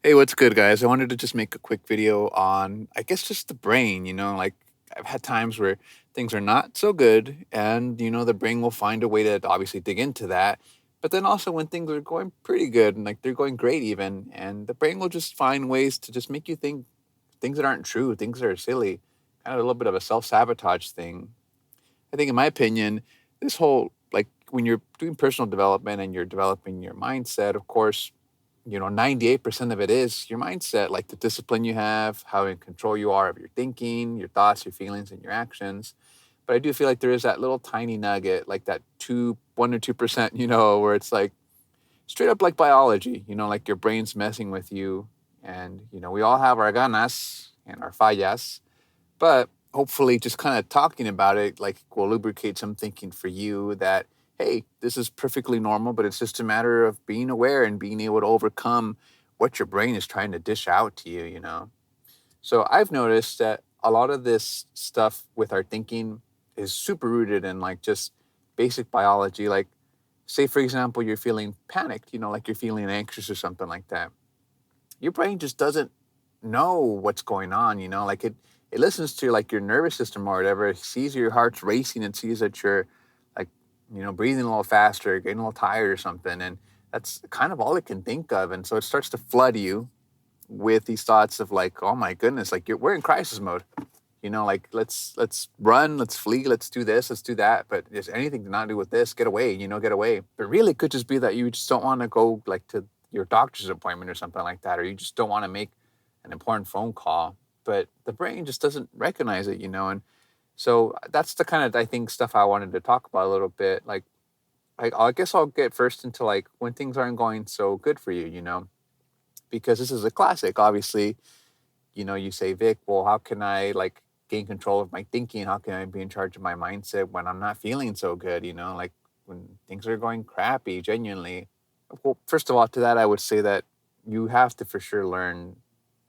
Hey, what's good, guys? I wanted to just make a quick video on, I guess, just the brain. Like I've had times where things are not so good, and, the brain will find a way to obviously dig into that. But then also when things are going pretty good and like they're going great, even, and the brain will just find ways to just make you think things that aren't true, things that are silly, kind of a little bit of a self sabotage thing. I think, in my opinion, this whole like when you're doing personal development and you're developing your mindset, of course, 98% of it is your mindset, like the discipline you have, how in control you are of your thinking, your thoughts, your feelings, and your actions. But I do feel like there is that little tiny nugget, like that 1 or 2%, where it's like straight up like biology, like your brain's messing with you. And, we all have our ganas and our fallas, but hopefully, just kind of talking about it, like, will lubricate some thinking for you that, hey, this is perfectly normal, but it's just a matter of being aware and being able to overcome what your brain is trying to dish out to you. So I've noticed that a lot of this stuff with our thinking is super rooted in like just basic biology. Like, say, for example, you're feeling panicked, like you're feeling anxious or something like that. Your brain just doesn't know what's going on, like it listens to like your nervous system or whatever. It sees your heart's racing and sees that you're like, breathing a little faster, getting a little tired or something. And that's kind of all it can think of. And so it starts to flood you with these thoughts of like, oh my goodness, like we're in crisis mode. Like let's run, let's flee, let's do this, let's do that. But there's anything to not do with this, get away, get away. But really it could just be that you just don't want to go like to your doctor's appointment or something like that, or you just don't want to make an important phone call. But the brain just doesn't recognize it. And so that's the kind of, I think, stuff I wanted to talk about a little bit. Like I guess I'll get first into like when things aren't going so good for you, because this is a classic, obviously. You say, Vic, well, how can I like gain control of my thinking? How can I be in charge of my mindset when I'm not feeling so good? Like when things are going crappy, genuinely. Well, first of all, to that, I would say that you have to for sure learn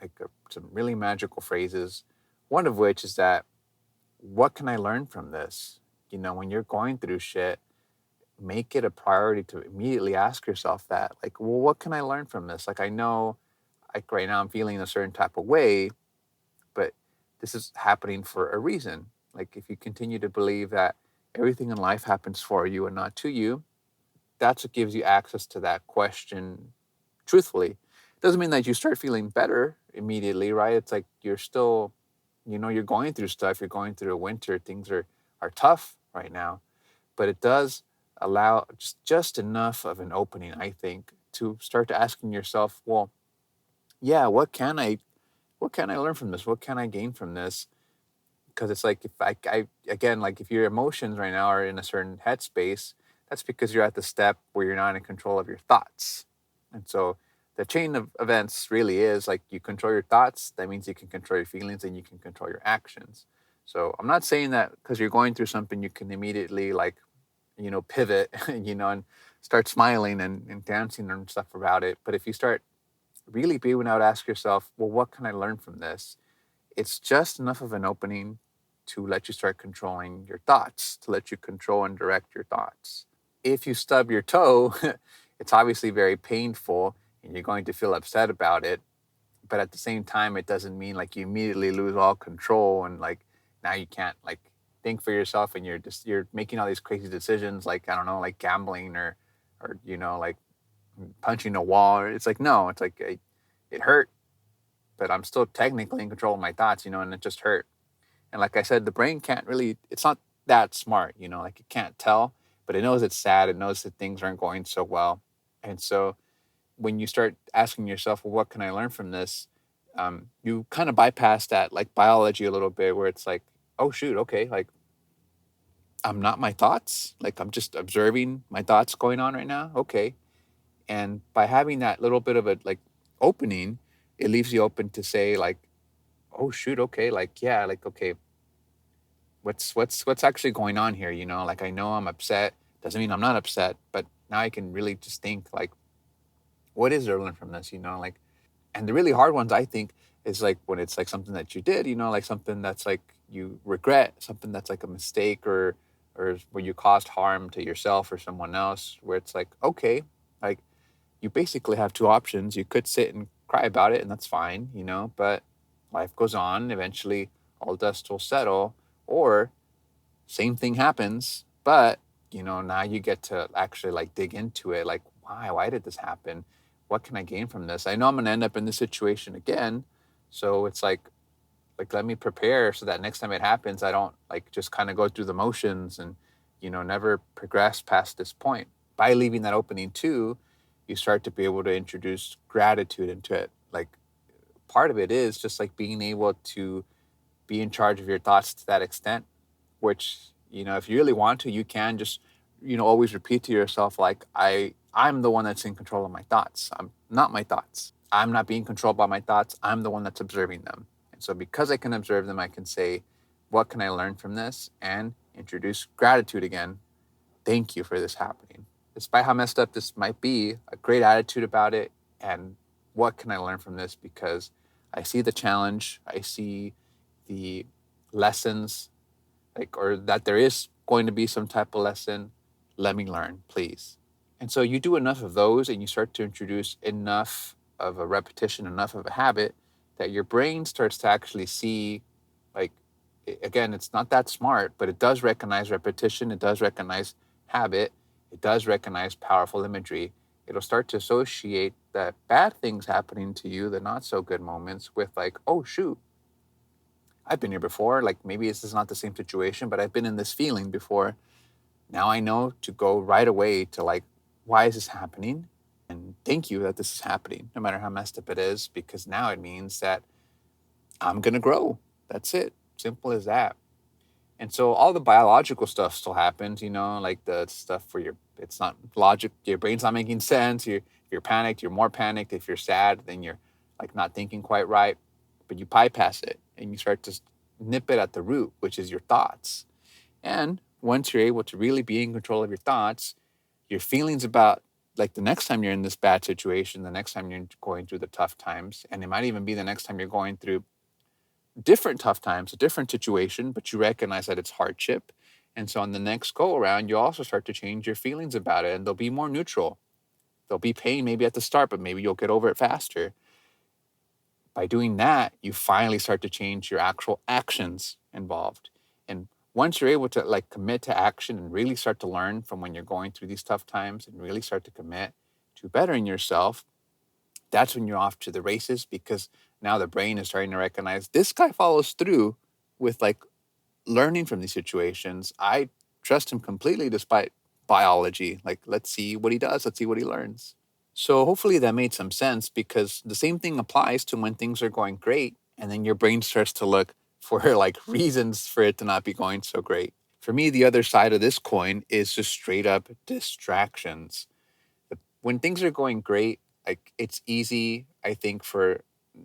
like some really magical phrases. One of which is that, what can I learn from this? When you're going through shit, make it a priority to immediately ask yourself that. Like, well, what can I learn from this? Like, I know, like right now I'm feeling a certain type of way, but this is happening for a reason. Like, if you continue to believe that everything in life happens for you and not to you, that's what gives you access to that question truthfully. Doesn't mean that you start feeling better immediately, right? It's like you're still, you're going through stuff, you're going through a winter, things are tough right now. But it does allow just enough of an opening, I think, to start to asking yourself, well, yeah, what can I learn from this? What can I gain from this? Because it's like, if I again, like if your emotions right now are in a certain headspace, that's because you're at the step where you're not in control of your thoughts. And so the chain of events really is like, you control your thoughts, that means you can control your feelings and you can control your actions. So I'm not saying that because you're going through something you can immediately like, pivot, and start smiling and dancing and stuff about it. But if you start really being out, ask yourself, well, what can I learn from this? It's just enough of an opening to let you start controlling your thoughts, to let you control and direct your thoughts. If you stub your toe, it's obviously very painful and you're going to feel upset about it. But at the same time, it doesn't mean like you immediately lose all control and like now you can't like think for yourself and you're making all these crazy decisions, like, I don't know, like gambling or like punching a wall. It's like, no, it's like it hurt, but I'm still technically in control of my thoughts, and it just hurt. And like I said, the brain can't really, it's not that smart, like it can't tell, but it knows it's sad. It knows that things aren't going so well. And so when you start asking yourself, well, what can I learn from this? You kind of bypass that like biology a little bit, where it's like, oh, shoot, okay, like I'm not my thoughts. Like I'm just observing my thoughts going on right now. Okay. And by having that little bit of a like opening, it leaves you open to say, like, oh, shoot, okay, like, yeah, like, okay, what's actually going on here? Like, I know I'm upset, doesn't mean I'm not upset, but now I can really just think like, what is there to learn from this? Like, and the really hard ones, I think, is like when it's like something that you did, like something that's like you regret, something that's like a mistake, or where you caused harm to yourself or someone else, where it's like, okay, like, you basically have two options. You could sit and cry about it, and that's fine, but life goes on. Eventually, all dust will settle, or same thing happens, but now you get to actually like dig into it. Like, why did this happen? What can I gain from this? I know I'm gonna end up in this situation again, so it's like let me prepare so that next time it happens, I don't like just kind of go through the motions and never progress past this point. By leaving that opening too, you start to be able to introduce gratitude into it. Like, part of it is just like being able to be in charge of your thoughts to that extent, which if you really want to, you can just always repeat to yourself, like, I'm the one that's in control of my thoughts. I'm not my thoughts. I'm not being controlled by my thoughts. I'm the one that's observing them. And so because I can observe them, I can say, what can I learn from this, and introduce gratitude again. Thank you for this happening. Despite how messed up this might be, a great attitude about it. And what can I learn from this? Because I see the challenge, I see the lessons, like, or that there is going to be some type of lesson. Let me learn, please. And so you do enough of those, and you start to introduce enough of a repetition, enough of a habit, that your brain starts to actually see, like, again, it's not that smart, but it does recognize repetition, it does recognize habit, it does recognize powerful imagery. It'll start to associate that bad things happening to you, the not so good moments, with like, oh shoot, I've been here before. Like, maybe this is not the same situation, but I've been in this feeling before. Now I know to go right away to like, why is this happening? And thank you that this is happening, no matter how messed up it is, because now it means that I'm going to grow. That's it. Simple as that. And so all the biological stuff still happens, like the stuff where it's not logic, your brain's not making sense. If you're panicked, you're more panicked. If you're sad, then you're like not thinking quite right, but you bypass it and you start to nip it at the root, which is your thoughts. And once you're able to really be in control of your thoughts, your feelings about like the next time you're in this bad situation, the next time you're going through the tough times, and it might even be the next time you're going through different tough times, a different situation, but you recognize that it's hardship. And so on the next go around, you also start to change your feelings about it, and they'll be more neutral. There'll be pain maybe at the start, but maybe you'll get over it faster. By doing that, you finally start to change your actual actions involved. And once you're able to like commit to action and really start to learn from when you're going through these tough times and really start to commit to bettering yourself, that's when you're off to the races, because now the brain is starting to recognize this guy follows through with like learning from these situations. I trust him completely despite biology. Like, let's see what he does, let's see what he learns. So hopefully that made some sense, because the same thing applies to when things are going great and then your brain starts to look for like reasons for it to not be going so great. For me, the other side of this coin is just straight up distractions. When things are going great, like, it's easy, I think, for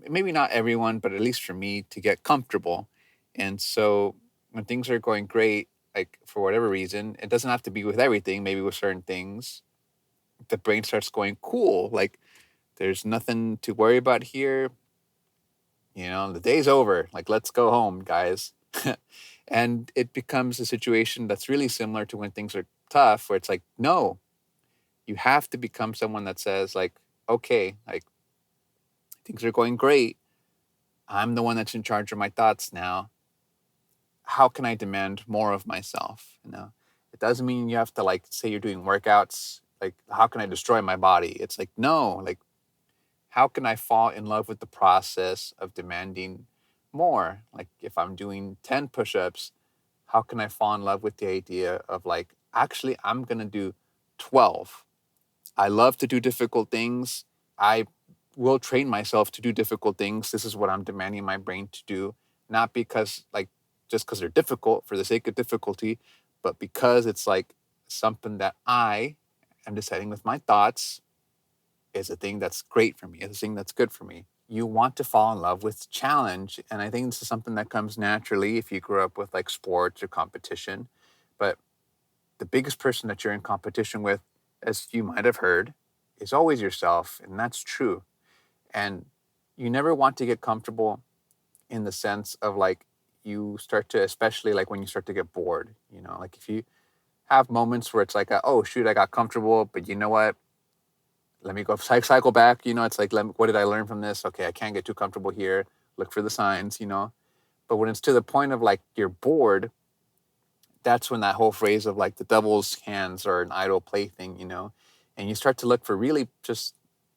maybe not everyone, but at least for me, to get comfortable. And so when things are going great, like for whatever reason, it doesn't have to be with everything, maybe with certain things, the brain starts going, cool, like, there's nothing to worry about here. The day's over. Like, let's go home, guys. And it becomes a situation that's really similar to when things are tough, where it's like, no, you have to become someone that says, like, okay, like, things are going great. I'm the one that's in charge of my thoughts now. How can I demand more of myself? It doesn't mean you have to like say you're doing workouts. Like, how can I destroy my body? It's like, no, like, how can I fall in love with the process of demanding more? Like, if I'm doing 10 push ups, how can I fall in love with the idea of like, actually, I'm going to do 12? I love to do difficult things. I will train myself to do difficult things. This is what I'm demanding my brain to do, not because, like, just because they're difficult for the sake of difficulty, but because it's like something that I am deciding with my thoughts is a thing that's great for me, is a thing that's good for me. You want to fall in love with challenge. And I think this is something that comes naturally if you grew up with like sports or competition. But the biggest person that you're in competition with, as you might have heard, is always yourself. And that's true. And you never want to get comfortable in the sense of like, you start to, especially like when you start to get bored, like if you have moments where it's like, oh, shoot, I got comfortable, but you know what? let me go cycle back. It's like, what did I learn from this? Okay, I can't get too comfortable here. Look for the signs. But when it's to the point of like you're bored, that's when that whole phrase of like the devil's hands are an idle plaything. And you start to look for really just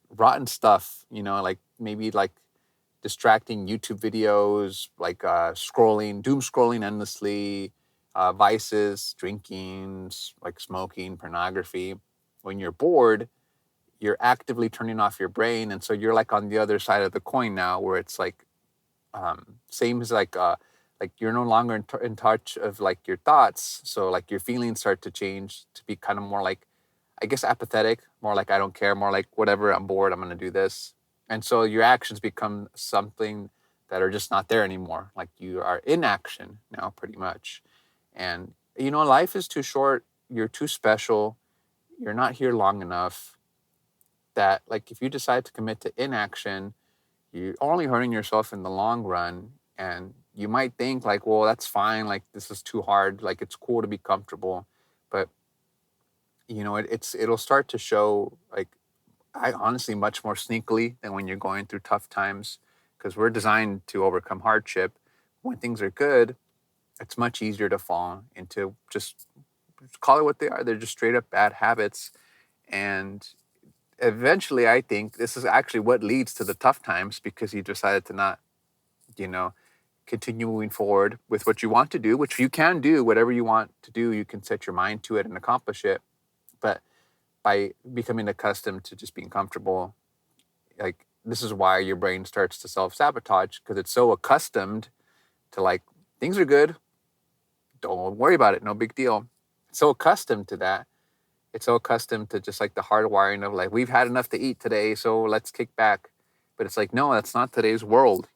rotten stuff, like maybe like distracting YouTube videos, like doom scrolling endlessly, vices, drinking, like smoking, pornography. When you're bored, you're actively turning off your brain. And so you're like on the other side of the coin now, where it's like, same as like you're no longer in touch of like your thoughts. So like your feelings start to change to be kind of more like, I guess, apathetic, more like I don't care, more like whatever, I'm bored, I'm going to do this. And so your actions become something that are just not there anymore. Like you are in action now, pretty much. And, life is too short. You're too special. You're not here long enough that, like, if you decide to commit to inaction, you're only hurting yourself in the long run. And you might think, like, well, that's fine. Like, this is too hard. Like, it's cool to be comfortable. But it'll start to show, like, I honestly much more sneakily than when you're going through tough times, because we're designed to overcome hardship. When things are good, it's much easier to fall into just call it what they are. They're just straight up bad habits. And eventually, I think this is actually what leads to the tough times, because you decided to not, you know, continue moving forward with what you want to do, which you can do. Whatever you want to do, you can set your mind to it and accomplish it. But by becoming accustomed to just being comfortable, like, this is why your brain starts to self-sabotage, because it's so accustomed to, like, things are good, don't worry about it, no big deal. It's so accustomed to that. It's so accustomed to just like the hardwiring of like, we've had enough to eat today, so let's kick back. But it's like, no, that's not today's world.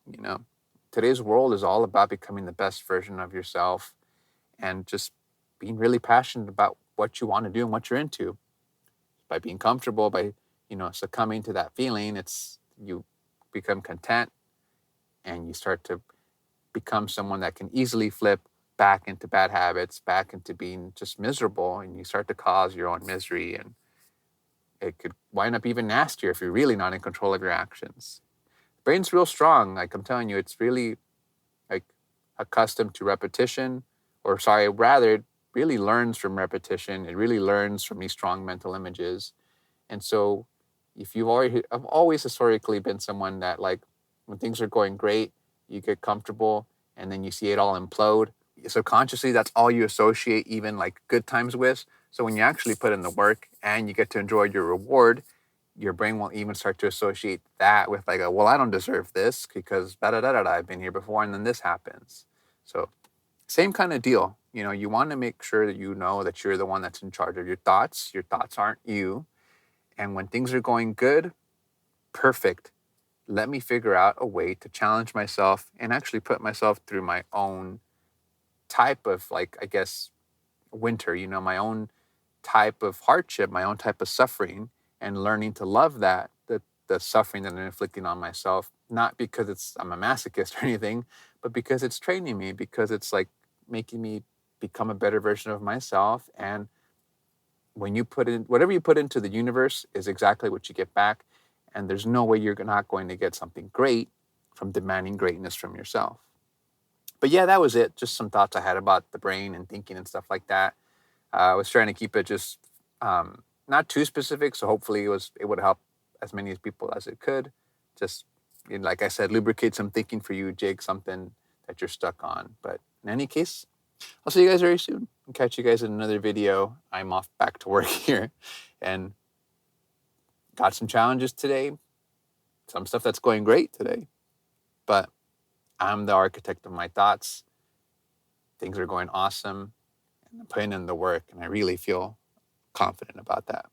Today's world is all about becoming the best version of yourself, and just being really passionate about what you want to do and what you're into. By being comfortable, by succumbing to that feeling, it's you become content, and you start to become someone that can easily flip back into bad habits, back into being just miserable, and you start to cause your own misery. And it could wind up even nastier if you're really not in control of your actions. The brain's real strong. Like, I'm telling you, it's really like accustomed to repetition, or sorry, rather, it really learns from repetition. It really learns from these strong mental images. And so if I've always historically been someone that, like, when things are going great, you get comfortable, and then you see it all implode. Subconsciously, that's all you associate even like good times with. So when you actually put in the work and you get to enjoy your reward, your brain will even start to associate that with like, well, I don't deserve this because da da da da, I've been here before, and then this happens. So same kind of deal. You want to make sure that you know that you're the one that's in charge of your thoughts. Your thoughts aren't you. And when things are going good, perfect. Let me figure out a way to challenge myself and actually put myself through my own type of, like, I guess, winter, my own type of hardship, my own type of suffering, and learning to love the suffering that I'm inflicting on myself, not because I'm a masochist or anything, but because it's training me, because it's like making me become a better version of myself. And when you put in whatever you put into the universe is exactly what you get back. And there's no way you're not going to get something great from demanding greatness from yourself. But yeah, that was it. Just some thoughts I had about the brain and thinking and stuff like that. I was trying to keep it just not too specific, so hopefully it would help as many people as it could. Just, like I said, lubricate some thinking for you, jig something that you're stuck on. But in any case, I'll see you guys very soon. I'll catch you guys in another video. I'm off back to work here, and got some challenges today. Some stuff that's going great today, but I'm the architect of my thoughts. Things are going awesome, and I'm putting in the work, and I really feel confident about that.